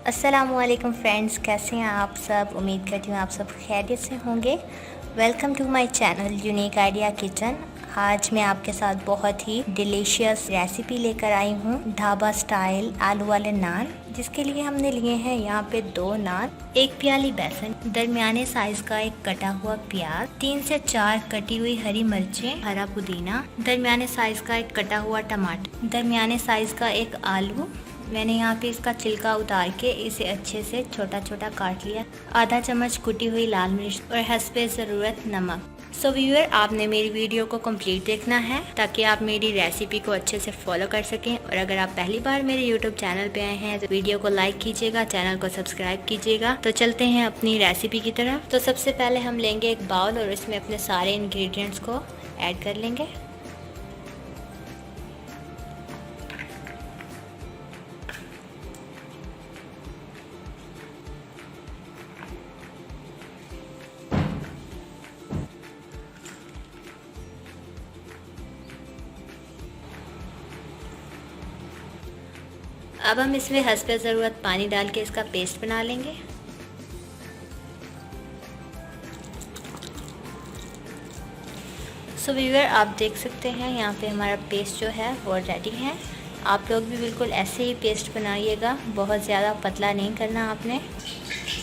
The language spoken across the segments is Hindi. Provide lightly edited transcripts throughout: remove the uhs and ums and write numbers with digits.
अस्सलामुअलैकुम फ्रेंड्स, कैसे हैं आप सब। उम्मीद करती हूँ आप सब खैरियत से होंगे। Welcome to my channel unique idea kitchen. आज मैं आपके साथ बहुत ही डिलीशियस रेसिपी लेकर आई हूँ, ढाबा स्टाइल आलू वाले नान। जिसके लिए हमने लिए हैं यहाँ पे 2 नान, 1 प्याली बेसन, दरमियाने साइज का एक कटा हुआ प्याज, 3 से 4 कटी हुई हरी मिर्चें, हरा पुदीना, दरमियाने साइज का एक कटा हुआ टमाटर, दरमियाने साइज का एक आलू। मैंने यहाँ पे इसका छिलका उतार के इसे अच्छे से छोटा छोटा काट लिया। आधा चम्मच कुटी हुई लाल मिर्च और हस्बे ज़रूरत नमक। सो व्यूअर, आपने मेरी वीडियो को कंप्लीट देखना है ताकि आप मेरी रेसिपी को अच्छे से फॉलो कर सकें। और अगर आप पहली बार मेरे यूट्यूब चैनल पे आए हैं तो वीडियो को लाइक कीजिएगा, चैनल को सब्सक्राइब कीजिएगा। तो चलते हैं अपनी रेसिपी की तरफ। तो सबसे पहले हम लेंगे एक बाउल और इसमें अपने सारे इंग्रेडिएंट्स को ऐड कर लेंगे। अब हम इसमें हस्बे ज़रूरत पानी डाल के इसका पेस्ट बना लेंगे। सो व्यूअर, आप देख सकते हैं यहाँ पे हमारा पेस्ट जो है वो रेडी है। आप लोग भी बिल्कुल ऐसे ही पेस्ट बनाइएगा, बहुत ज़्यादा पतला नहीं करना आपने।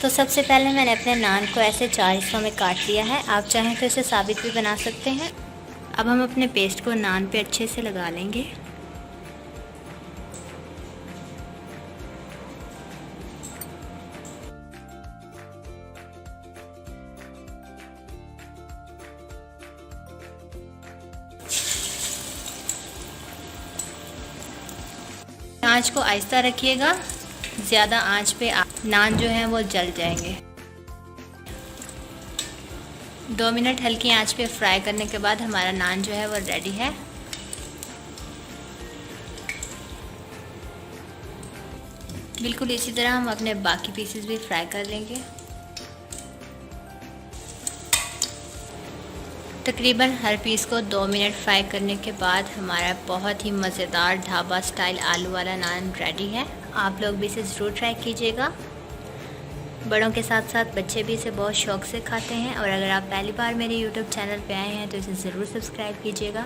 तो सबसे पहले मैंने अपने नान को ऐसे 4 हिस्सों में काट लिया है। आप चाहें तो इसे साबित भी बना सकते हैं। अब हम अपने पेस्ट को नान पे अच्छे से लगा लेंगे। आंच को आहिस्ता रखिएगा, ज़्यादा आंच पे नान जो है वो जल जाएंगे। 2 मिनट हल्की आंच पे फ्राई करने के बाद हमारा नान जो है वो रेडी है। बिल्कुल इसी तरह हम अपने बाकी पीसेस भी फ्राई कर लेंगे। तकरीबन हर पीस को 2 मिनट फ्राई करने के बाद हमारा बहुत ही मज़ेदार ढाबा स्टाइल आलू वाला नान रेडी है। आप लोग भी इसे ज़रूर ट्राई कीजिएगा। बड़ों के साथ साथ बच्चे भी इसे बहुत शौक़ से खाते हैं। और अगर आप पहली बार मेरे YouTube चैनल पे आए हैं तो इसे ज़रूर सब्सक्राइब कीजिएगा।